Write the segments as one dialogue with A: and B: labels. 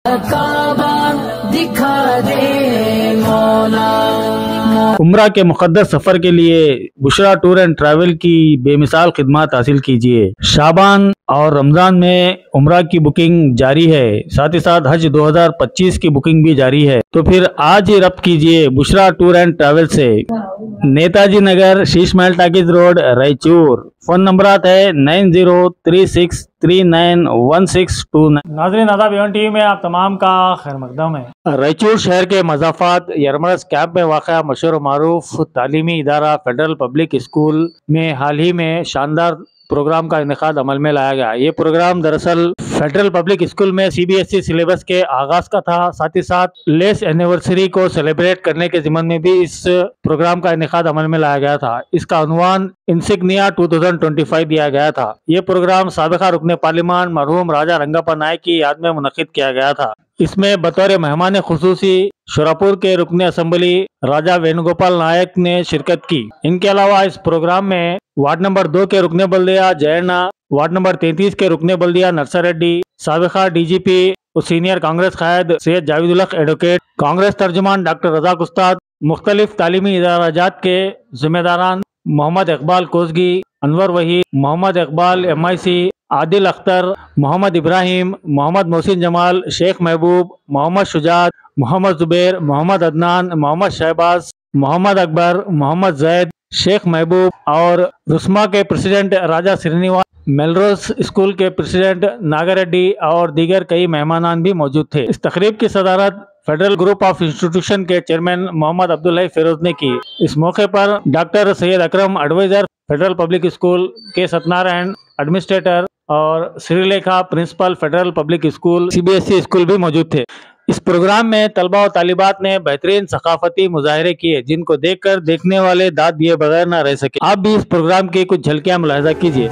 A: काबा दिखा दे मौला।
B: उम्रा के मुक़द्दस सफ़र के लिए बुशरा टूर एंड ट्रैवल की बेमिसाल खिदमत हासिल कीजिए। शाबान और रमज़ान में उम्रा की बुकिंग जारी है, साथ ही साथ हज 2025 की बुकिंग भी जारी है। तो फिर आज ही रब्त कीजिए बुशरा टूर एंड ट्रैवल से। नेताजी नगर, Sheesh Mahal talkies road, Raichur. Phone number है 9036391629। नाज़रीन, आदाब, एवन टीवी में आप तमाम का खैर मकदम है। रायचूर शहर के मज़ाफ़ात यरमरस कैंप में वाक़ा मशहूर मारूफ तालीमी इदारा फेडरल पब्लिक स्कूल में हाल ही में शानदार प्रोग्राम का इनेकाद अमल में लाया गया। ये प्रोग्राम दरअसल फेडरल पब्लिक स्कूल में CBSE सिलेबस के आगाज का था। साथ ही साथ लेस एनिवर्सरी को सेलिब्रेट करने के ज़िम्मन में भी इस प्रोग्राम का इनेकाद अमल में लाया गया था। इसका उन्वान इंसिग्निया 2025 दिया गया था। ये प्रोग्राम साबिका रुकने पार्लिमान मरहूम राजा रंगप्पा नायक की याद में मुनक़िद किया गया था। इसमें बतौर मेहमान खुसूसी शोरापुर के रुकने असम्बली राजा वेणुगोपाल नायक ने शिरकत की। इनके अलावा इस प्रोग्राम में वार्ड नंबर 2 के रुकने बल्दिया जयन्ना, वार्ड नंबर 33 के रुकने बल्दिया नरसरेड्डी, साबिका DGP और सीनियर कांग्रेस कायद सैयद जावेद उल हक एडवोकेट, कांग्रेस तर्जुमान डॉक्टर रज़ाक उस्ताद, मुख्तलिफ तालीमी इदाराजात के जिम्मेदारान मोहम्मद इकबाल कोसगी, अनवर वहीद, मोहम्मद इकबाल MIC, आदिल अख्तर, मोहम्मद इब्राहिम, मोहम्मद मोहसिन जमाल, शेख महबूब, मोहम्मद शुजात, मोहम्मद जुबैर, मोहम्मद अदनान, मोहम्मद शहबाज, मोहम्मद अकबर, मोहम्मद जैद, शेख महबूब और रुस्मा के प्रेसिडेंट राजा श्रीनिवास, मेलरोज स्कूल के प्रेसिडेंट नागरेड्डी और दीगर कई मेहमानान भी मौजूद थे। इस तकरीब की सदारत फेडरल ग्रुप ऑफ इंस्टीट्यूशन के चेयरमैन मोहम्मद अब्दुल्लाह फिरोज ने की। इस मौके पर doctor Syed Akram adviser Federal public school के सत्यनारायण एडमिनिस्ट्रेटर और Sreelekha principal Federal public school CBSE school भी मौजूद थे। इस प्रोग्राम में तलबा और तालिबात ने बेहतरीन सकाफती मुजाहरे किए, जिनको देखकर देखने वाले दाद दिए बगैर न रह सके। आप भी इस प्रोग्राम की कुछ झलकियां मुलाहिजा कीजिए।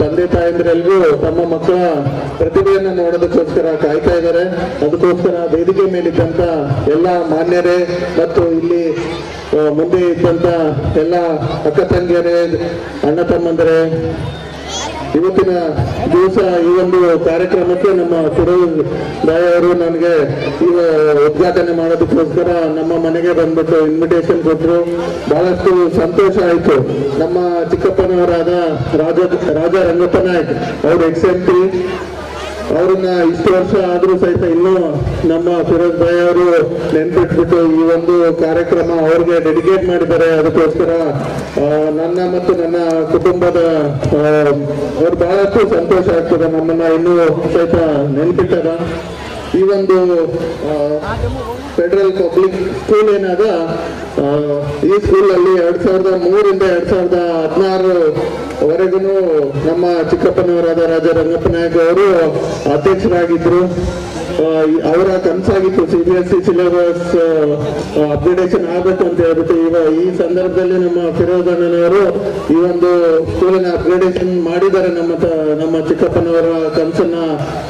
C: ತಂದೆ ತಾಯಂದಿರೆಲ್ಲರೂ ತಮ್ಮ ಮಕ್ಕಳ ಪ್ರತಿಭೆಯನ್ನು ನೋಡೋದಕ್ಕೋಸ್ಕರ ಕಾಯ್ತಾ ಇದ್ದಾರೆ. ಅದಕ್ಕೋಸ್ಕರ ವೇದಿಕೆ ಮೇಲಿದ್ದಂತ ಎಲ್ಲ ಮಾನ್ಯರೇ ಮತ್ತು ಇಲ್ಲಿ ಮುಂದೆ ಇದ್ದಂತ ಎಲ್ಲ ಅಕ್ಕ ತಂಗಿಯರೇ, ಅಣ್ಣ ತಮ್ಮಂದರೇ, ಇವತ್ತಿನ ದಿವಸ ಈ ಒಂದು ಕಾರ್ಯಕ್ರಮಕ್ಕೆ ನಮ್ಮ ಫಿರೋಜ್ ಭಾಯ್ ಅವರು ನನಗೆ ಈಗ ಉದ್ಘಾಟನೆ ಮಾಡೋದಕ್ಕೋಸ್ಕರ ನಮ್ಮ ಮನೆಗೆ ಬಂದ್ಬಿಟ್ಟು ಇನ್ವಿಟೇಷನ್ ಕೊಟ್ಟರು. ಬಹಳಷ್ಟು ಸಂತೋಷ ಆಯಿತು. ನಮ್ಮ ಚಿಕ್ಕಪ್ಪನವರಾದ ರಾಜ ರಂಗಪ್ಪ ನಾಯ್ಕ್ ಅವರು ಎಕ್ಸ್-MP, ಅವ್ರನ್ನ ಇಷ್ಟು ವರ್ಷ ಆದ್ರೂ ಸಹಿತ ಇನ್ನೂ ನಮ್ಮ ಫಿರೋಜ್ ಭಾಯ್ ಅವರು ನೆನ್ಪಿಟ್ಬಿಟ್ಟು ಈ ಒಂದು ಕಾರ್ಯಕ್ರಮ ಅವ್ರಿಗೆ ಡೆಡಿಕೇಟ್ ಮಾಡಿದ್ದಾರೆ. ಅದಕ್ಕೋಸ್ಕರ ನನ್ನ ಮತ್ತು ನನ್ನ ಕುಟುಂಬದ ಅವ್ರು ಬಹಳಷ್ಟು ಸಂತೋಷ ಆಗ್ತದೆ. ನಮ್ಮನ್ನ ಇನ್ನೂ ಸಹಿತ ನೆನ್ಪಿಟ್ಟಾರ. ಈ ಒಂದು ಫೆಡರಲ್ ಪಬ್ಲಿಕ್ ಸ್ಕೂಲ್ ಏನಾದ ಈ ಸ್ಕೂಲಲ್ಲಿ 2003ರಿಂದ 2016ವರೆಗೂ ನಮ್ಮ ಚಿಕ್ಕಪ್ಪನವರಾದ ರಾಜ ರಂಗಪ್ಪ ನಾಯಕ್ ಅವರು ಅಧ್ಯಕ್ಷರಾಗಿದ್ರು. ಅವರ ಕನಸಾಗಿತ್ತು CBSE ಸಿಲೆಬಸ್ ಅಪ್ಗ್ರೇಡೇಷನ್ ಆಗಬೇಕು ಅಂತ ಹೇಳ್ಬಿಟ್ಟು. ಈ ಸಂದರ್ಭದಲ್ಲಿ ನಮ್ಮ ಫಿರೋಜ್ ಅಣ್ಣನವರು ಈ ಒಂದು ಸ್ಕೂಲಿನ ಅಪ್ಗ್ರೇಡೇಷನ್ ಮಾಡಿದ್ದಾರೆ. ನಮ್ಮ ಚಿಕ್ಕಪ್ಪನವರ ಕನಸನ್ನ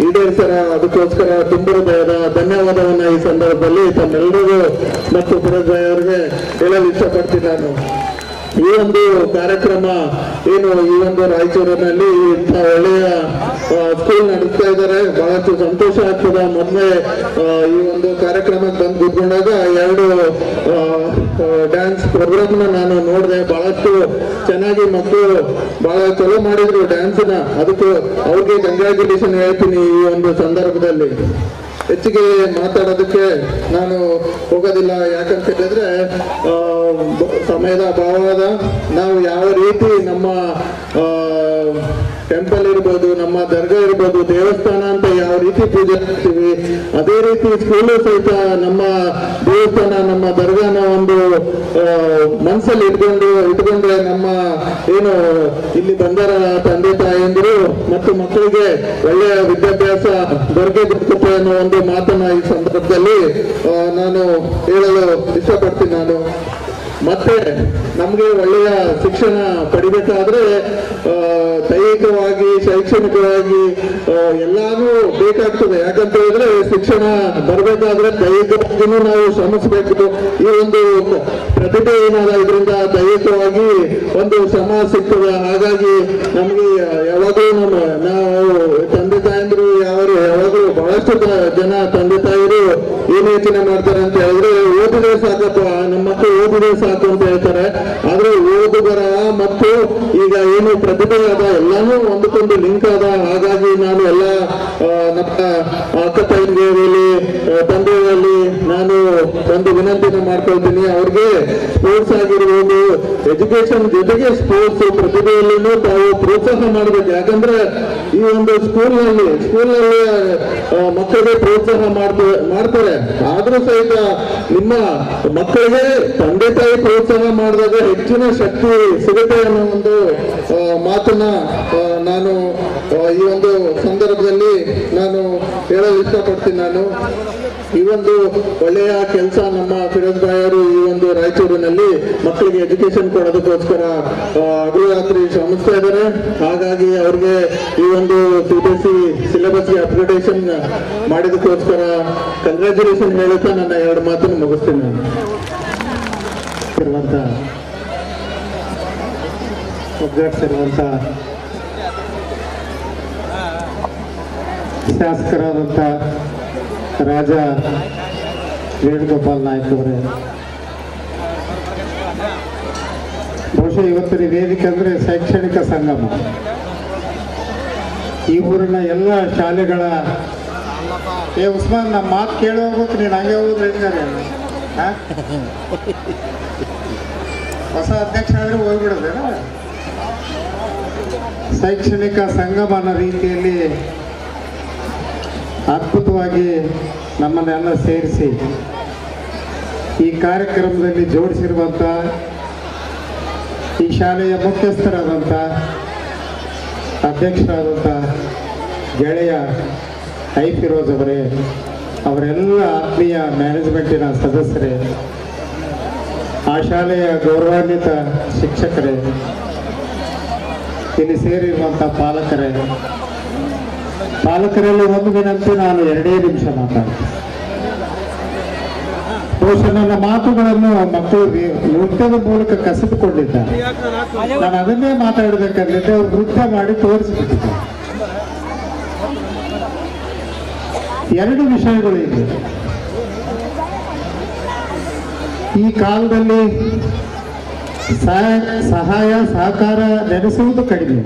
C: ಈಡೇರಿಸರ. ಅದಕ್ಕೋಸ್ಕರ ತುಂಬ ಹೃದಯದ ಧನ್ಯವಾದವನ್ನ ಈ ಸಂದರ್ಭದಲ್ಲಿ ತಮ್ಮೆಲ್ಲರಿಗೂ ಮತ್ತು ಫಿರೋಜ್ ಭಾಯ್ ಅವರಿಗೆ ಹೇಳಲು ಇಷ್ಟಪಡ್ತೀನಿ ನಾನು. ಈ ಒಂದು ಕಾರ್ಯಕ್ರಮ ಏನು ಈ ಒಂದು ರಾಯಚೂರಿನಲ್ಲಿ ಇಂಥ ಒಳ್ಳೆಯ ಸ್ಕೂಲ್ ನಡೆಸ್ತಾ ಇದ್ದಾರೆ, ಬಹಳಷ್ಟು ಸಂತೋಷ ಆಗ್ತದೆ. ಮೊನ್ನೆ ಈ ಒಂದು ಕಾರ್ಯಕ್ರಮಕ್ಕೆ ಬಂದು ಕೂತ್ಕೊಂಡಾಗ 2 ಡ್ಯಾನ್ಸ್ ಪ್ರೋಗ್ರಾಮ್ನ ನಾನು ನೋಡಿದೆ. ಬಹಳಷ್ಟು ಚೆನ್ನಾಗಿ ಮಕ್ಕಳು ಬಹಳ ಚಲೋ ಮಾಡಿದ್ರು ಡ್ಯಾನ್ಸ್ನ. ಅದಕ್ಕೆ ಅವ್ರಿಗೆ ಕಂಗ್ರ್ಯಾಚುಲೇಷನ್ ಹೇಳ್ತೀನಿ ಈ ಒಂದು ಸಂದರ್ಭದಲ್ಲಿ. ಹೆಚ್ಚಿಗೆ ಮಾತಾಡೋದಕ್ಕೆ ನಾನು ಹೋಗೋದಿಲ್ಲ. ಯಾಕಂತ ಹೇಳಿದ್ರೆ ಸಮಯದ ಅಭಾವದ. ನಾವು ಯಾವ ರೀತಿ ನಮ್ಮ ಟೆಂಪಲ್ ಇರ್ಬೋದು, ನಮ್ಮ ದರ್ಗಾ ಇರ್ಬೋದು, ದೇವಸ್ಥಾನ ಅಂತ ಯಾವ ರೀತಿ ಪೂಜೆ ಮಾಡ್ತೀವಿ, ಅದೇ ರೀತಿ ಸ್ಕೂಲು ಸಹಿತ ನಮ್ಮ ದೇವಸ್ಥಾನ, ನಮ್ಮ ದರ್ಗಾನ ಒಂದು ಮನಸ್ಸಲ್ಲಿ ಇಟ್ಕೊಂಡ್ರೆ ನಮ್ಮ ಏನು ಇಲ್ಲಿ ಬಂದರ ತಂದೆ ತಾಯಂದಿರು ಮತ್ತು ಮಕ್ಕಳಿಗೆ ಒಳ್ಳೆಯ ವಿದ್ಯಾಭ್ಯಾಸ ದೊರಕುತ್ತೆ ಅನ್ನೋ ಒಂದು ಮಾತನ್ನ ಈ ಸಂದರ್ಭದಲ್ಲಿ ನಾನು ಹೇಳಲು ಇಷ್ಟಪಡ್ತೀನಿ. ಮತ್ತೆ ನಮ್ಗೆ ಒಳ್ಳೆಯ ಶಿಕ್ಷಣ ಪಡಿಬೇಕಾದ್ರೆ ದೈಹಿಕವಾಗಿ, ಶೈಕ್ಷಣಿಕವಾಗಿ ಎಲ್ಲಾನು ಬೇಕಾಗ್ತದೆ. ಯಾಕಂತ ಹೇಳಿದ್ರೆ ಶಿಕ್ಷಣ ಬರ್ಬೇಕಾದ್ರೆ ದೈಹಿಕವಾಗಿನೂ ನಾವು ಶ್ರಮಿಸಬೇಕು. ಈ ಒಂದು ಪ್ರತಿಭೆ ಏನಾದ ಇದರಿಂದ ದೈಹಿಕವಾಗಿ ಒಂದು ಶ್ರಮ ಸಿಗ್ತದೆ. ಹಾಗಾಗಿ ನಮ್ಗೆ ಯಾವಾಗಲೂ ನಾವು ತಂದೆ ತಾಯಂದಿರು ಯಾವಾಗಲೂ ಬಹಳಷ್ಟು ಜನ ತಂದೆ ತಾಯಿರು ಏನ್ ಯೋಚನೆ ಮಾಡ್ತಾರೆ ಅಂತ ಹೇಳಿದ್ರೆ, ಓದಿದ್ರೆ ಸಾಕಪ್ಪ, ನಮ್ಮ ಮಕ್ಕಳು ಓದಿದ್ರೆ ಸಾಕು ಅಂತ ಹೇಳ್ತಾರೆ. ಆದ್ರೆ ಓದುಗರ ಮತ್ತು ಈಗ ಏನು ಪ್ರತಿಭೆ ಅದ ಎಲ್ಲಾನು ಒಂದಕ್ಕೊಂದು ಲಿಂಕ್ ಅದ. ಹಾಗಾಗಿ ನಾನು ಎಲ್ಲ ನಮ್ಮ ಅಕ್ಕ ತಂಗಿಯರಲ್ಲಿ, ತಂದೆಯಲ್ಲಿ ನಾನು ಒಂದು ವಿನಂತಿನ ಮಾಡ್ಕೊಳ್ತೀನಿ. ಅವ್ರಿಗೆ ಸ್ಪೋರ್ಟ್ಸ್ ಆಗಿರ್ಬೋದು, ಎಜುಕೇಶನ್ ಜೊತೆಗೆ ಸ್ಪೋರ್ಟ್ಸ್ ಪ್ರತಿಭೆಯಲ್ಲಿನೂ ತಾವು ಪ್ರೋತ್ಸಾಹ ಮಾಡಬೇಕು. ಯಾಕಂದ್ರೆ ಈ ಒಂದು ಸ್ಕೂಲ್ನಲ್ಲಿ ಮಕ್ಕಳಿಗೆ ಪ್ರೋತ್ಸಾಹ ಮಾಡ್ತಾರೆ. ಆದ್ರೂ ಸಹಿತ ನಿಮ್ಮ ಮಕ್ಕಳಿಗೆ ತಂದೆ ತಾಯಿ ಪ್ರೋತ್ಸಾಹ ಮಾಡಿದಾಗ ಹೆಚ್ಚಿನ ಶಕ್ತಿ ಸಿಗುತ್ತೆ ಅನ್ನೋ ಒಂದು ಮಾತನ್ನ ನಾನು ಈ ಒಂದು ಸಂದರ್ಭದಲ್ಲಿ ನಾನು ಹೇಳಲು ಇಷ್ಟಪಡ್ತೀನಿ. ಈ ಒಂದು ಒಳ್ಳೆಯ ಕೆಲಸ ನಮ್ಮ ಫಿರೋಜ್ ಭಾಯ್ ಅವರು ಈ ಒಂದು ರಾಯಚೂರಿನಲ್ಲಿ ಮಕ್ಕಳಿಗೆ ಎಜುಕೇಶನ್ ಕೊಡೋದಕ್ಕೋಸ್ಕರ ಹಗಲು ಶ್ರಮಿಸ್ತಾ ಇದ್ದಾರೆ. ಹಾಗಾಗಿ ಅವ್ರಿಗೆ ಈ ಒಂದು CBSE ಸಿಲೆಬಸ್ಗೆ ಅಪ್ಗ್ರೇಡೇಷನ್ ಮಾಡಿದಕ್ಕೋಸ್ಕರ ಕಂಗ್ರ್ಯಾಚುಲೇಷನ್ ಹೇಳುತ್ತಾ ನನ್ನ 2 ಮಾತನ್ನು ಮುಗಿಸ್ತೀನಿ. ಒಗ್ಗಟ್ಟಿರುವಂತ ಶಾಸಕರಾದಂಥ ರಾಜ ವೇಣುಗೋಪಾಲ್ ನಾಯ್ಕ ಅವರೇ, ಬಹುಶಃ ಇವತ್ತಿನ ವೇದಿಕೆ ಅಂದ್ರೆ ಶೈಕ್ಷಣಿಕ ಸಂಗಮ. ಈ ಊರಿನ ಎಲ್ಲ ಶಾಲೆಗಳ ಉಸ್ಮಾನ್ ನಮ್ಮ ಮಾತು ಕೇಳಿ ಹೋಗ್ಬೇಕು. ನೀನು ಹಂಗೆ ಹೋದ್ರೆ ಹೇಳಿದ್ದಾರೆ ಹೊಸ ಅಧ್ಯಕ್ಷ ಆದ್ರೆ ಹೋಗ್ಬಿಡೋದೇನ. ಶೈಕ್ಷಣಿಕ ಸಂಗಮನ ರೀತಿಯಲ್ಲಿ
D: ಅದ್ಭುತವಾಗಿ ನಮ್ಮನ್ನೆಲ್ಲ ಸೇರಿಸಿ ಈ ಕಾರ್ಯಕ್ರಮದಲ್ಲಿ ಜೋಡಿಸಿರುವಂಥ ಈ ಶಾಲೆಯ ಮುಖ್ಯಸ್ಥರಾದಂಥ ಅಧ್ಯಕ್ಷರಾದಂಥ ಗೆಳೆಯ ಫಿರೋಜ್ ಅವರೇ, ಅವರೆಲ್ಲ ಆತ್ಮೀಯ ಮ್ಯಾನೇಜ್ಮೆಂಟಿನ ಸದಸ್ಯರೇ, ಆ ಶಾಲೆಯ ಗೌರವಾನ್ವಿತ ಶಿಕ್ಷಕರೇ, ಇಲ್ಲಿ ಸೇರಿರುವಂಥ ಪಾಲಕರಲ್ಲಿ ಒಂದು ವಿನಂತಿ, ನಾನು 2 ನಿಮಿಷ ಮಾತಾಡ್ತೀನಿ. ಬಹುಶಃ ನನ್ನ ಮಾತುಗಳನ್ನು ಮಕ್ಕಳು ನೃತ್ಯದ ಮೂಲಕ ಕಸಿದುಕೊಂಡಿದ್ದಾರೆ. ನಾನು ಅದನ್ನೇ ಮಾತಾಡಬೇಕಂದ್ರೆ ಅವ್ರು ನೃತ್ಯ ಮಾಡಿ ತೋರಿಸ್ಬಿಟ್ಟಿದ್ದಾರೆ. 2 ವಿಷಯಗಳು ಇದೆ. ಈ ಕಾಲದಲ್ಲಿ ಸಹಾಯ ಸಹಕಾರ ನೆನೆಸುವುದು ಕಡಿಮೆ,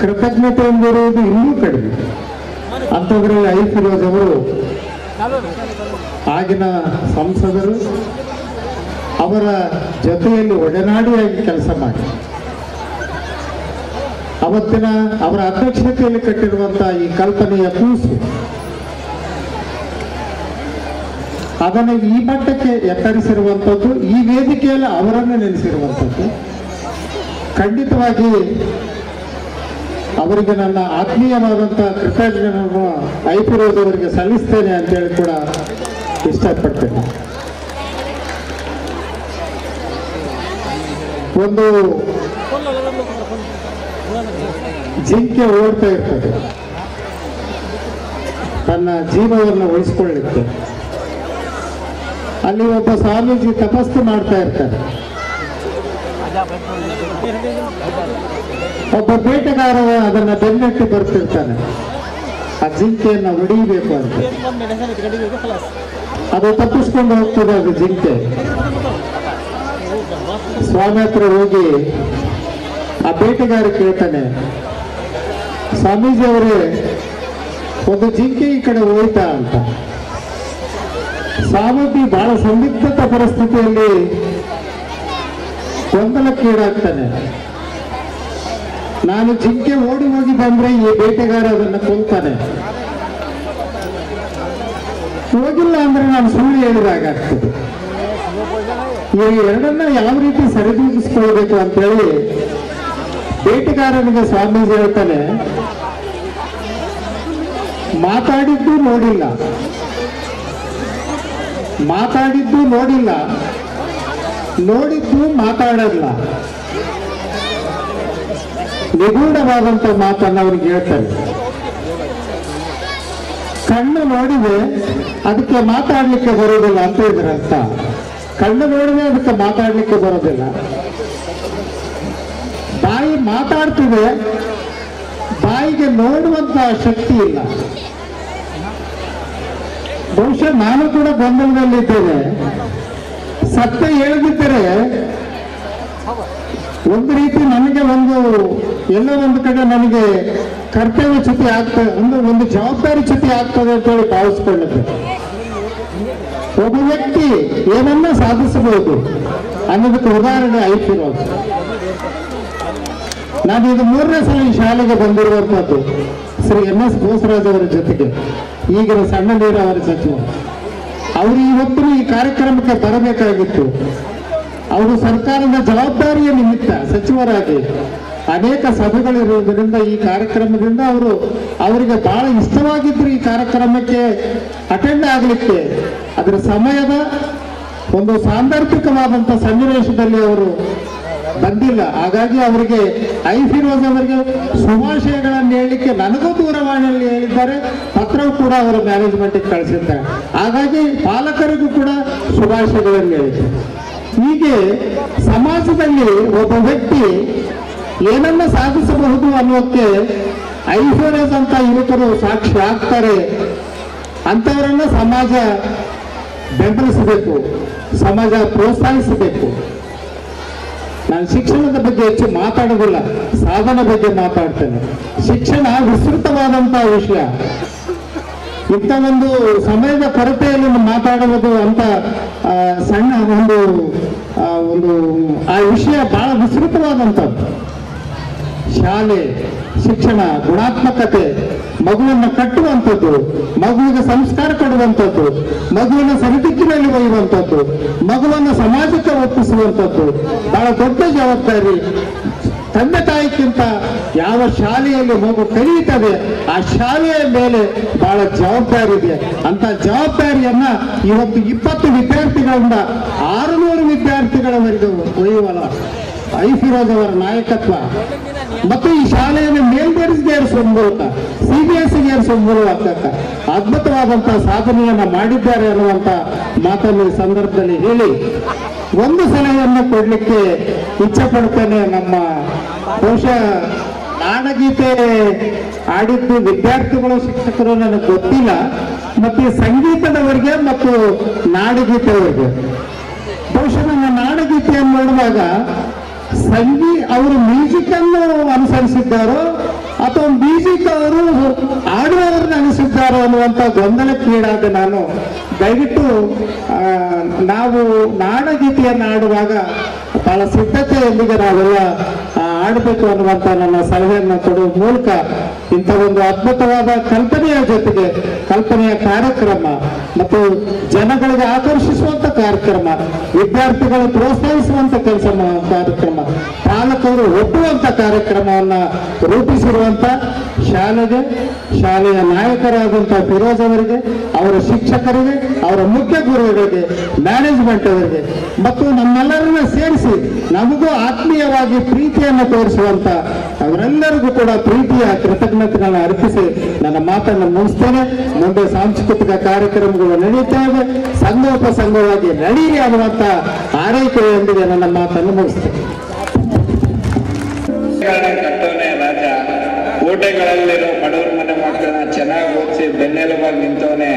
D: ಕೃತಜ್ಞತೆ ಎಂದಿರುವುದು ಇನ್ನೂ ಕಡಿಮೆ. ಅಂಥದ್ರಲ್ಲಿ ಫಿರೋಜ್ ಅವರು ಆಗಿನ ಸಂಸದರು, ಅವರ ಜೊತೆಯಲ್ಲಿ ಒಡನಾಡಿಯಾಗಿ ಕೆಲಸ ಮಾಡಿ ಅವತ್ತಿನ ಅವರ ಅಧ್ಯಕ್ಷತೆಯಲ್ಲಿ ಕಟ್ಟಿರುವಂಥ ಈ ಕಲ್ಪನೆಯ ಕೂಸು ಅದನ್ನು ಈ ಮಟ್ಟಕ್ಕೆ ಎತ್ತರಿಸಿರುವಂಥದ್ದು, ಈ ವೇದಿಕೆಯಲ್ಲಿ ಅವರನ್ನು ನೆಲೆಸಿರುವಂಥದ್ದು. ಖಂಡಿತವಾಗಿ ಅವರಿಗೆ ನನ್ನ ಆತ್ಮೀಯವಾದಂಥ ಕೃತಜ್ಞತೆಯನ್ನು ಫಿರೋಜ್ ಅವರಿಗೆ ಸಲ್ಲಿಸ್ತೇನೆ ಅಂತೇಳಿ ಕೂಡ ಇಷ್ಟಪಡ್ತೇನೆ. ಒಂದು ಜಿಂಕೆ ಓಡ್ತಾ ಇರ್ತದೆ ತನ್ನ ಜೀವವನ್ನು ಉಳಿಸ್ಕೊಳ್ಳಿಕ್ಕೆ. ಅಲ್ಲಿ ಒಬ್ಬ ಸ್ವಾಮೀಜಿ ತಪಸ್ಸು ಮಾಡ್ತಾ ಇರ್ತಾರೆ. ಒಬ್ಬ ಬೇಟೆಗಾರ ಅದನ್ನ ಬೆನ್ನಟ್ಟಿ ಬರ್ತಿರ್ತಾನೆ, ಆ ಜಿಂಕೆಯನ್ನು ಹೊಡಿಬೇಕು ಅಂತ. ಅದು ತಪ್ಪಿಸ್ಕೊಂಡು ಹೋಗ್ತದೆ. ಅದು ಜಿಂಕೆ ಸ್ವಾಮಿ ಹತ್ರ ಹೋಗಿ ಆ ಬೇಟೆಗಾರ ಕೇಳ್ತಾನೆ, ಸ್ವಾಮೀಜಿ ಅವರೇ, ಒಂದು ಜಿಂಕೆ ಈ ಕಡೆ ಹೋಯ್ತಾ ಅಂತ. ಸ್ವಾಮೀಜಿ ಬಹಳ ಸಂದಿಗ್ಧ ಪರಿಸ್ಥಿತಿಯಲ್ಲಿ ಗೊಂದಲಕ್ಕೀಡಾಗ್ತಾನೆ. ನಾನು ಜಿಂಕೆ ಓಡಿ ಹೋಗಿ ಬಂದ್ರೆ ಈ ಬೇಟೆಗಾರ ಅದನ್ನು ಕೊಲ್ತಾನೆ, ಹೋಗಿಲ್ಲ ಅಂದ್ರೆ ನಾನು ಸುಳ್ಳು ಹೇಳಿದಾಗ್ತದೆ. ಈ ಎರಡನ್ನ ಯಾವ ರೀತಿ ಸರಿದೂಗಿಸ್ಕೊಳ್ಬೇಕು ಅಂತೇಳಿ ಬೇಟೆಗಾರನಿಗೆ ಸ್ವಾಮೀಜಿ ಹೇಳ್ತಾನೆ, ಮಾತಾಡಿದ್ದು ನೋಡಿಲ್ಲ, ಮಾತಾಡಿದ್ದು ನೋಡಿಲ್ಲ, ನೋಡಿದ್ದು ಮಾತಾಡಲ್ಲ. ನಿಗೂಢವಾದಂಥ ಮಾತನ್ನು ಅವ್ರಿಗೆ ಹೇಳ್ತಾರೆ. ಕಣ್ಣು ನೋಡಿದೆ ಅದಕ್ಕೆ ಮಾತಾಡ್ಲಿಕ್ಕೆ ಬರೋದಿಲ್ಲ ಅಂತ ಇದ್ರ ಅರ್ಥ. ಕಣ್ಣು ನೋಡಿದೆ ಅದಕ್ಕೆ ಮಾತಾಡ್ಲಿಕ್ಕೆ ಬರೋದಿಲ್ಲ. ಬಾಯಿ ಮಾತಾಡ್ತಿದೆ, ಬಾಯಿಗೆ ನೋಡುವಂತ ಶಕ್ತಿ ಇಲ್ಲ. ಬಹುಶಃ ನಾನು ಕೂಡ ಗೊಂದಲದಲ್ಲಿದ್ದೇನೆ. ಸತ್ಯ ಹೇಳದಿದ್ದರೆ ಒಂದು ರೀತಿ ನನಗೆ ಎಲ್ಲ ಒಂದು ಕಡೆ ನನಗೆ ಕರ್ತವ್ಯ ಚ್ಯುತಿ ಆಗ್ತದೆ, ಒಂದು ಜವಾಬ್ದಾರಿ ಚ್ಯುತಿ ಆಗ್ತದೆ ಅಂತೇಳಿ ಭಾವಿಸ್ಕೊಳ್ಳುತ್ತೆ. ಒಬ್ಬ ವ್ಯಕ್ತಿ ಏನನ್ನ ಸಾಧಿಸಬಹುದು ಅನ್ನೋದಕ್ಕೆ ಉದಾಹರಣೆ ಫಿರೋಜ್. ನಾನು ಇದು 3ನೇ ಸಲ ಈ ಶಾಲೆಗೆ ಬಂದಿರುವಂತದ್ದು ಶ್ರೀ NS ಬೋಸರಾಜ್ ಅವರ ಜೊತೆಗೆ, ಈಗಿನ ಸಣ್ಣ ನೀರಾವರಿ ಸಚಿವರು. ಅವರು ಇವತ್ತು ಈ ಕಾರ್ಯಕ್ರಮಕ್ಕೆ ಬರಬೇಕಾಗಿತ್ತು. ಅವರು ಸರ್ಕಾರದ ಜವಾಬ್ದಾರಿಯ ನಿಮಿತ್ತ ಸಚಿವರಾಗಿ ಅನೇಕ ಸಭೆಗಳಿರುವುದರಿಂದ ಈ ಕಾರ್ಯಕ್ರಮದಿಂದ ಅವರಿಗೆ ಬಹಳ ಇಷ್ಟವಾಗಿದ್ರು ಈ ಕಾರ್ಯಕ್ರಮಕ್ಕೆ ಅಟೆಂಡ್ ಆಗಲಿಕ್ಕೆ. ಅದರ ಸಮಯದ ಒಂದು ಸಾಂದರ್ಭಿಕವಾದಂಥ ಸನ್ನಿವೇಶದಲ್ಲಿ ಅವರು ಬಂದಿಲ್ಲ. ಹಾಗಾಗಿ ಅವರಿಗೆ ಫಿರೋಜ್ ಅವರಿಗೆ ಶುಭಾಶಯಗಳನ್ನು ಹೇಳಲಿಕ್ಕೆ ನನಗೂ ದೂರವಾಣಿಯಲ್ಲಿ ಹೇಳಿದ್ದಾರೆ, ಪತ್ರವು ಕೂಡ ಅವರು ಮ್ಯಾನೇಜ್ಮೆಂಟ್ಗೆ ಕಳಿಸಿದ್ದಾರೆ. ಹಾಗಾಗಿ ಪಾಲಕರಿಗೂ ಕೂಡ ಶುಭಾಶಯಗಳನ್ನು ಹೇಳಿದ್ದಾರೆ. ಹೀಗೆ ಸಮಾಜದಲ್ಲಿ ಒಬ್ಬ ವ್ಯಕ್ತಿ ಏನನ್ನ ಸಾಧಿಸಬಹುದು ಅನ್ನೋಕ್ಕೆ ಫಿರೋಜ್ ಅಂತ ಯುವಕರು ಸಾಕ್ಷಿ ಆಗ್ತಾರೆ. ಅಂಥವರನ್ನ ಸಮಾಜ ಬೆಂಬಲಿಸಬೇಕು, ಸಮಾಜ ಪ್ರೋತ್ಸಾಹಿಸಬೇಕು. ನಾನು ಶಿಕ್ಷಣದ ಬಗ್ಗೆ ಹೆಚ್ಚು ಮಾತಾಡೋದಿಲ್ಲ, ಸಾಧನೆ ಬಗ್ಗೆ ಮಾತಾಡ್ತೇನೆ. ಶಿಕ್ಷಣ ವಿಸ್ತೃತವಾದಂತಹ ವಿಷಯ. ಇಂಥ ಒಂದು ಸಮಯದ ಕೊರತೆಯಲ್ಲಿ ಮಾತಾಡುವುದು ಅಂತ ಸಣ್ಣ ಒಂದು ಆ ವಿಷಯ ಬಹಳ ವಿಸ್ತೃತವಾದಂಥದ್ದು. ಶಾಲೆ, ಶಿಕ್ಷಣ, ಗುಣಾತ್ಮಕತೆ, ಮಗುವನ್ನು ಕಟ್ಟುವಂಥದ್ದು, ಮಗುವಿಗೆ ಸಂಸ್ಕಾರ ಕೊಡುವಂಥದ್ದು, ಮಗುವಿನ ಸರಿದಿಕ್ಕಿನಲ್ಲಿ ಒಯ್ಯುವಂಥದ್ದು, ಮಗುವನ್ನು ಸಮಾಜಕ್ಕೆ ಒಪ್ಪಿಸುವಂಥದ್ದು ಬಹಳ ದೊಡ್ಡ ಜವಾಬ್ದಾರಿ. ತಂದೆ ತಾಯಿಗಿಂತ ಯಾವ ಶಾಲೆಯಲ್ಲಿ ಮಗು ಕಲಿಯುತ್ತದೆ ಆ ಶಾಲೆಯ ಮೇಲೆ ಬಹಳ ಜವಾಬ್ದಾರಿ ಇದೆ. ಅಂತ ಜವಾಬ್ದಾರಿಯನ್ನ ಇವತ್ತು 20 ವಿದ್ಯಾರ್ಥಿಗಳಿಂದ 600 ವಿದ್ಯಾರ್ಥಿಗಳವರೆಗೆ ಒಯ್ಯುವಲ್ಲ ಐಫಿರೋಜ್ ಅವರ ನಾಯಕತ್ವ ಮತ್ತು ಈ ಶಾಲೆಯನ್ನು ಮೇಲ್ದರ್ಜೆಗೇರಿಸುವ ಮೂಲಕ CBSEಗೇರಿಸುವ ಮೂಲಕ ಅದ್ಭುತವಾದಂತಹ ಸಾಧನೆಯನ್ನ ಮಾಡಿದ್ದಾರೆ ಅನ್ನುವಂತ ಮಾತನ್ನು ಈ ಸಂದರ್ಭದಲ್ಲಿ ಹೇಳಿ ಒಂದು ಸಲಹೆಯನ್ನು ಕೊಡ್ಲಿಕ್ಕೆ ಇಚ್ಛೆ ಪಡ್ತೇನೆ. ನಮ್ಮ ಬಹುಶಃ ನಾಡಗೀತೆ ಆಡಿದ್ದು ವಿದ್ಯಾರ್ಥಿಗಳು ಶಿಕ್ಷಕರು ನನಗೆ ಗೊತ್ತಿಲ್ಲ, ಮತ್ತೆ ಸಂಗೀತದವರಿಗೆ ಮತ್ತು ನಾಡಗೀತೆಯವರಿಗೆ ಬಹುಶಃ ನನ್ನ ನಾಡಗೀತೆಯನ್ನು ನೋಡುವಾಗ ಅವರು ಮ್ಯೂಸಿಕ್ ಅನ್ನು ಅನುಸರಿಸಿದ್ದಾರೋ ಅಥವಾ ಮ್ಯೂಸಿಕ್ ಅವರು ಆಡುವವರನ್ನ ಅನಿಸಿದ್ದಾರೋ ಅನ್ನುವಂಥ ಗೊಂದಲಕ್ಕೀಡಾದ ನಾನು ದಯವಿಟ್ಟು ನಾವು ನಾಡಗೀತೆಯನ್ನು ಆಡುವಾಗ ಬಹಳ ಸಿದ್ಧತೆಯೊಂದಿಗೆ ನಾವೆಲ್ಲ ಆಡಬೇಕು ಅನ್ನುವಂಥ ನನ್ನ ಸಲಹೆಯನ್ನು ಕೊಡುವ ಮೂಲಕ ಇಂಥ ಒಂದು ಅದ್ಭುತವಾದ ಕಲ್ಪನೆಯ ಜೊತೆಗೆ ಕಲ್ಪನೆಯ ಕಾರ್ಯಕ್ರಮ ಮತ್ತು ಜನಗಳಿಗೆ ಆಕರ್ಷಿಸುವಂತ ಕಾರ್ಯಕ್ರಮ, ವಿದ್ಯಾರ್ಥಿಗಳು ಪ್ರೋತ್ಸಾಹಿಸುವಂತ ಕಾರ್ಯಕ್ರಮ, ಪಾಲಕರು ಒಪ್ಪುವಂತ ಕಾರ್ಯಕ್ರಮವನ್ನ ರೂಪಿಸಿರುವಂತ ಶಾಲೆಗೆ, ಶಾಲೆಯ ನಾಯಕರಾದಂಥ ಫಿರೋಜ್ ಅವರಿಗೆ, ಅವರ ಶಿಕ್ಷಕರಿಗೆ, ಅವರ ಮುಖ್ಯ ಗುರುಗಳಿಗೆ, ಮ್ಯಾನೇಜ್ಮೆಂಟ್ ಅವರಿಗೆ ಮತ್ತು ನಮ್ಮೆಲ್ಲರನ್ನ ಸೇರಿಸಿ ನಮಗೂ ಆತ್ಮೀಯವಾಗಿ ಪ್ರೀತಿಯನ್ನು ತೋರಿಸುವಂತ ಅವರೆಲ್ಲರಿಗೂ ಕೂಡ ಪ್ರೀತಿಯ ಕೃತಜ್ಞತೆಗಳನ್ನು ಅರ್ಪಿಸಿ ನನ್ನ ಮಾತನ್ನು ಮುಗಿಸ್ತೇನೆ. ಮುಂದೆ ಸಾಂಸ್ಕೃತಿಕ ಕಾರ್ಯಕ್ರಮಗಳು ನಡೆಯುತ್ತವೆ, ಸಂಘೋಪಸಂಘವಾಗಿ ನಡೆಯಲಿ ಅನ್ನುವಂತ ಆರೈಕೆಯೊಂದಿಗೆ ನನ್ನ ಮಾತನ್ನು ಮುಗಿಸ್ತೇನೆ.
E: ಕಟ್ಟೋನೆ ರಾಜ, ಕೋಟೆಗಳಲ್ಲಿರೋ ಬಡವರ ಮನೆ ಮಕ್ಕಳನ್ನ ಚೆನ್ನಾಗಿ ಓದಿಸಿ ಬೆನ್ನೆಲುಬಾಗಿ ನಿಂತವನೇ.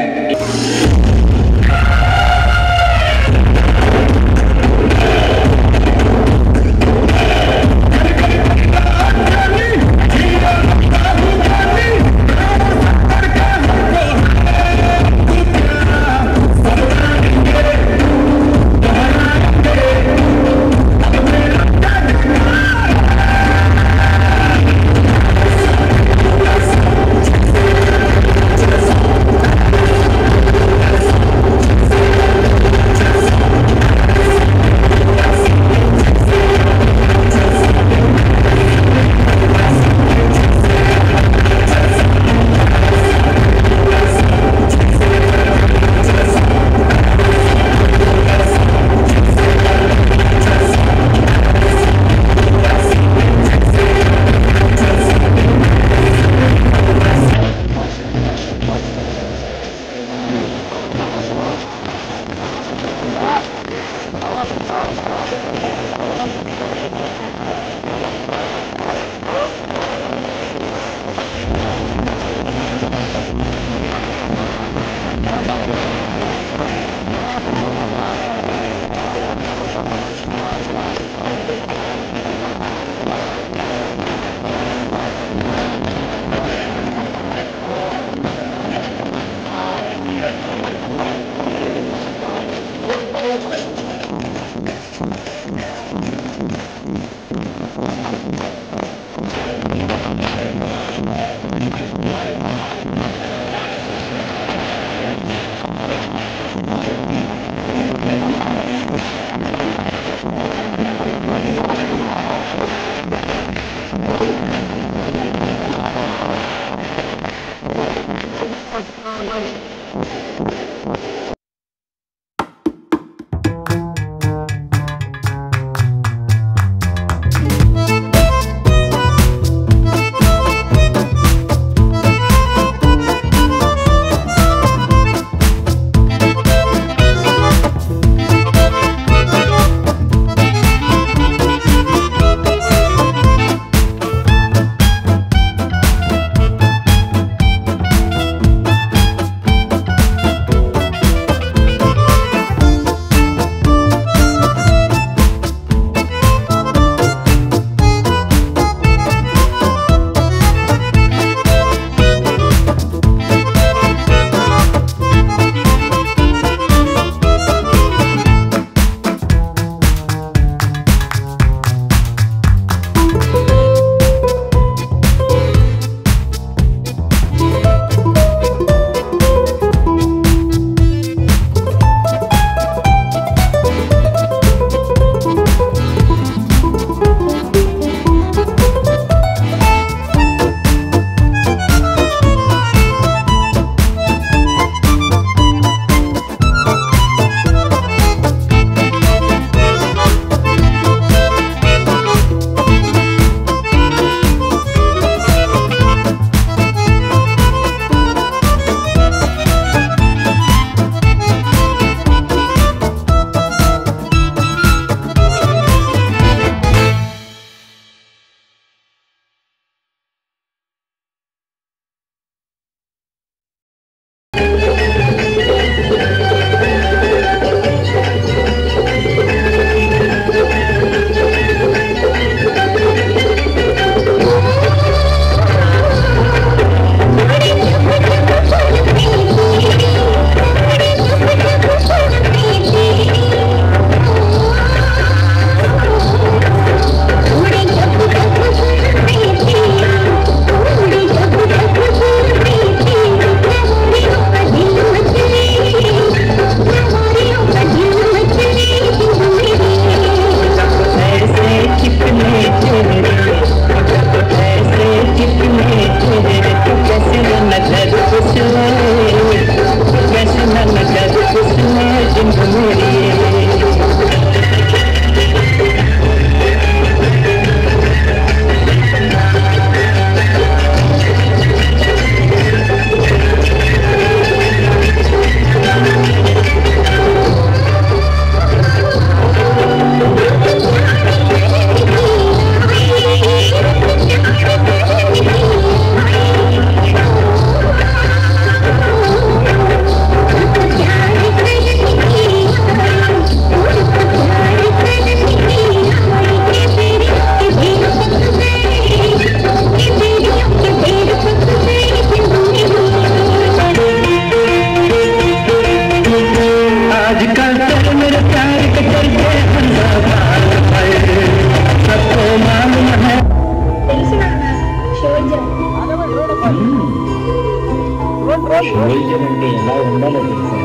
F: సోల్జర్ అంటే ఎలా ఉండాలో తెలుసా?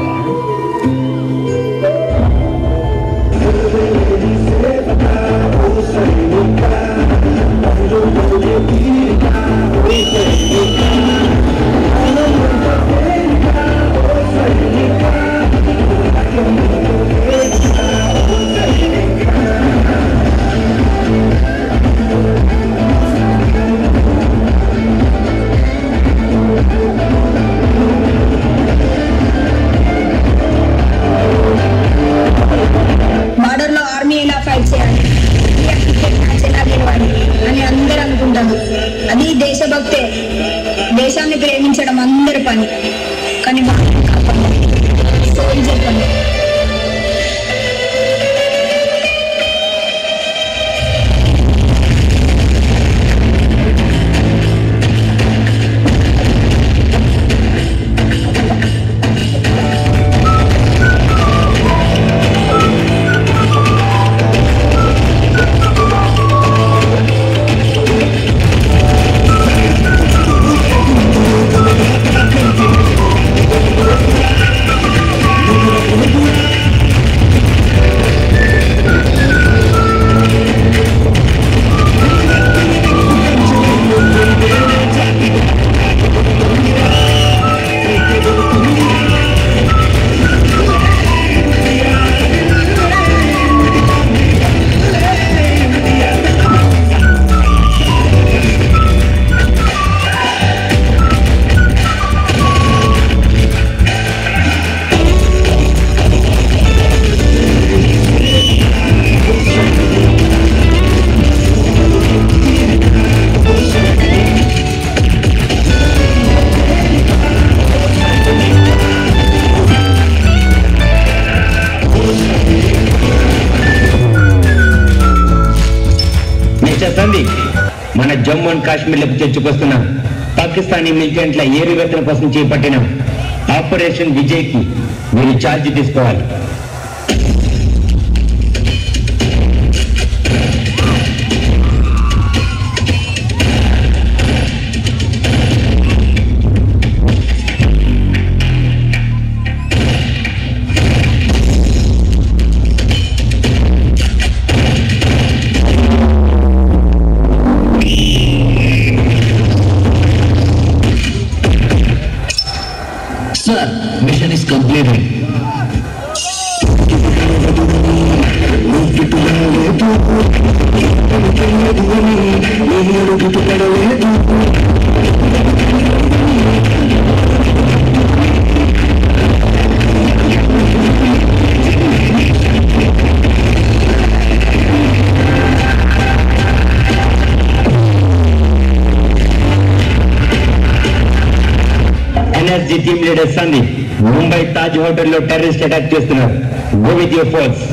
G: బార్డర్లో ఆర్మీ ఎలా ఫైట్ చేయాలి, క్రికెట్ మ్యాచ్ ఎలా గెలవాలి అని అందరూ అనుకుంటారు. అది దేశభక్తే, దేశాన్ని ప్రేమించడం అందరి పని. కానీ సోల్జర్ పని.
F: మన జమ్మూ అండ్ కాశ్మీర్లకు చర్చకొస్తున్న పాకిస్తానీ మిలిటెంట్ల ఏరువేతన కోసం చేపట్టిన ఆపరేషన్ విజయ్కి మీరు ఛార్జ్ తీసుకోవాలి.
H: Sir, mission is completed.
F: NSG team leader Sandeep Mumbai Taj హోటల్లో టెర్రరిస్ట్ అటాక్ చేస్తున్నారు. Go with your force.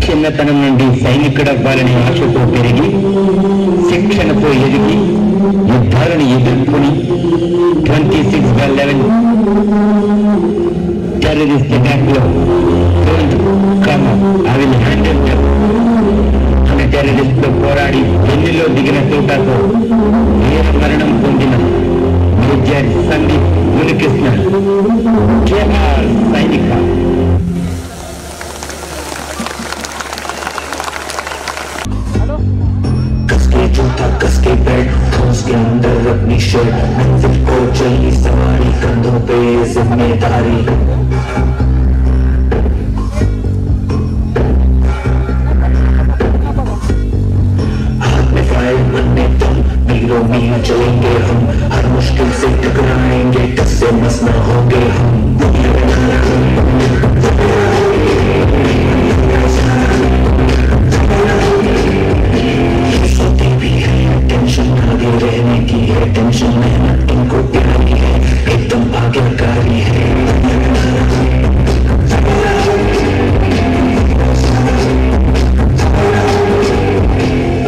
F: చిన్నతనం నుండి సైనికుడవ్వాలనే ఆశతో పెరిగి శిక్షణతో ఎదిగి యుద్ధాలను ఎదుర్కొని 26/11 టెర్రరిస్ట్ అటాక్ లో అనే టెర్రరిస్ట్ తో పోరాడి ఎన్నిలో దిగిన తోటతో వీర మరణం పొందిన మేజర్ సందీప్ మునికృష్ణ సైనిక.
H: जूता कस के बैठ ठोस के अंदर अपनी शर्ट मंजिल को चली सवारी कंधों पे जिम्मेदारी। हाथ में फाइल मन में दम, मीलों मील चलेंगे हम, हर मुश्किल से टकराएंगे, टस से मस न होंगे हम। सोती भी है टेंशन आगे रहने की है, टेंशन मेहनत इनको प्यारी है, एकदम आज्ञाकारी है।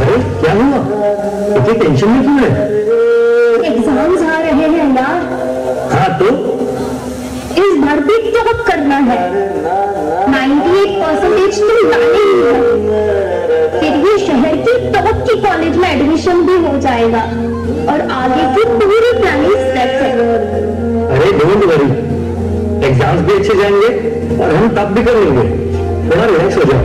H: अरे क्या हुआ, इतनी टेंशन में क्यों है?
G: एग्जाम्स आ रहे हैं ना।
H: हाँ तो
G: इस बार भी टॉप करना है, 98% तो लाने ही है, फिर ये शहर की टॉप की कॉलेज में एडमिशन भी हो जाएगा और आगे की पूरी प्लानिंग सेट है।
H: अरे डोंट वरी, एग्जाम्स भी अच्छे जाएंगे और हम टॉप भी कर लेंगे, थोड़ा रिलैक्स हो जाओ।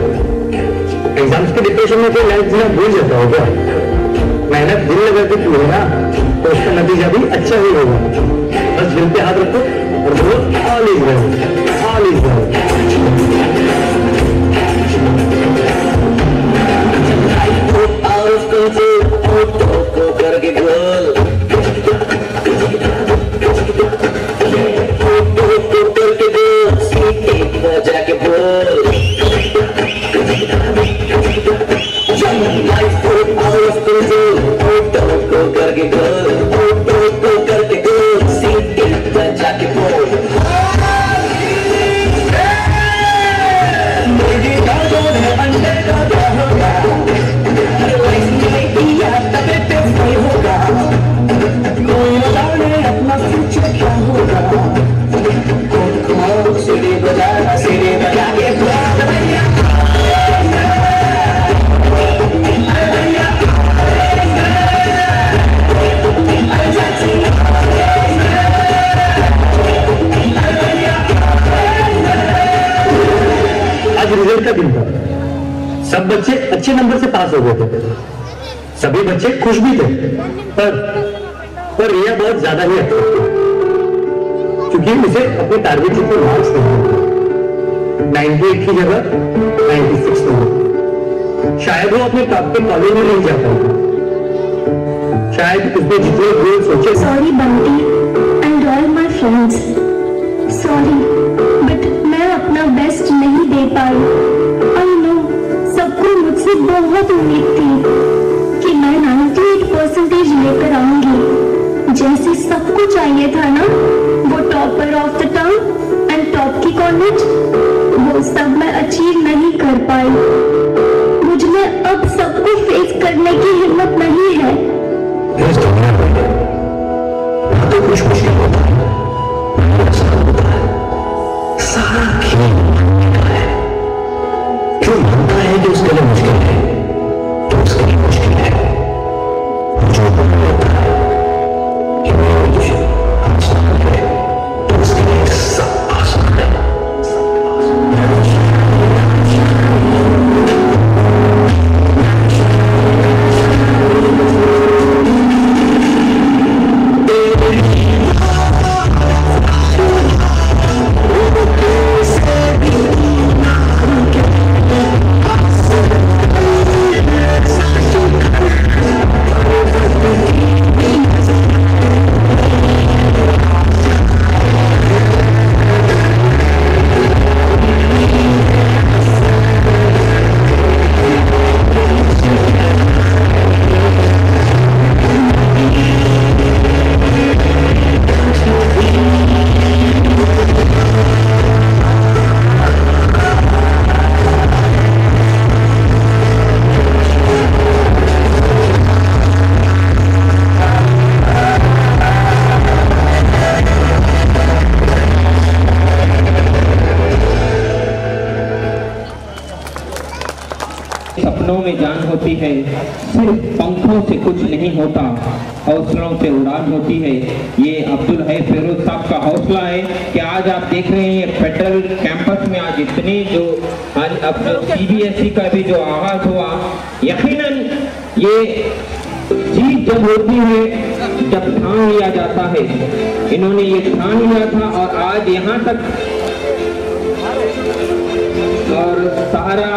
H: एग्जाम्स के डिप्रेशन में कोई लाइफ जीना भूल जाता होगा, मेहनत दिल लगा के की है ना, तो उसका नतीजा भी अच्छा ही होगा। बस दिल पे हाथ रखो और बोलो all is well, all is well. करके बोल करके बोल, सीटी बजा के बोल। लाइफ को आउट करके बोल, करके बोल, सीटी बजा के बोल। मेरी गाजर है अंडे का क्या होगा, होगा कोई जाने अपना फ्यूचर क्या होगा। सीढ़ी बजा के आज रिजल्ट का दिन था, सब बच्चे अच्छे नंबर से पास हो गए थे, सभी बच्चे खुश भी थे, पर रिया बहुत ज्यादा ही अच्छा था, क्योंकि उसे अपने टारगेट जितने मार्क्स नहीं, 98 की जगह 96 नंबर। शायद वो अपने टॉप के कॉलेज में नहीं जा पाएगा, शायद उसने जितने गोल सोचे।
G: Sorry Bunty and all my friends, sorry but मैं अपना बेस्ट नहीं दे पाई। आई नो सबको मुझसे बहुत उम्मीद थी कि मैं 98% लेकर आऊंगी, जैसे सबको चाहिए था ना, वो topper of the town and top की कॉलेज, वो सब मैं अचीव नहीं कर पाई। मुझ में अब सबको फेस करने की हिम्मत नहीं है।
H: इस दुनिया में ना तो कुछ मुश्किल होता है, ना आसान होता है, सारा खेल मानने का है। जो मानता है कि उसके लिए मुश्किल है तो उसके लिए मुश्किल है, जो मान लेता है कि मेरे लिए आसान है तो उसके लिए सब आसान है।
I: सपनों में जान होती है, सिर्फ पंखों से कुछ नहीं होता, हौसलों से उड़ान होती है। ये अब्दुल है फिरोज साहब का हौसला है कि आज आप देख रहे हैं फेडरल कैंपस में आज इतनी जो आज अब जो CBSE का भी जो आगाज हुआ, यकीनन ये जीत जब होती है जब ठान लिया जाता है। इन्होंने ये ठान लिया था और आज यहाँ तक और सारा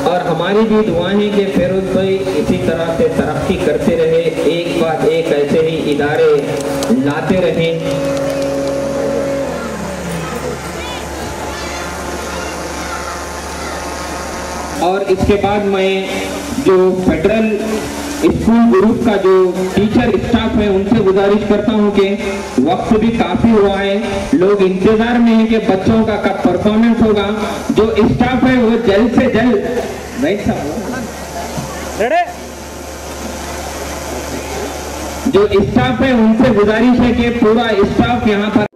I: और हमारी भी दुआएं हैं कि फिरोज भाई इसी तरह से तरक्की करते रहे, एक बाद एक ऐसे ही इदारे लाते रहें। और इसके बाद मैं जो फेडरल स्कूल ग्रुप का जो टीचर स्टाफ है उनसे गुजारिश करता हूं कि वक्त भी काफी हुआ है, लोग इंतजार में हैं कि बच्चों का कब परफॉर्मेंस होगा। जो स्टाफ है वो जल्द से जल्द जो स्टाफ है उनसे गुजारिश है कि पूरा स्टाफ यहाँ पर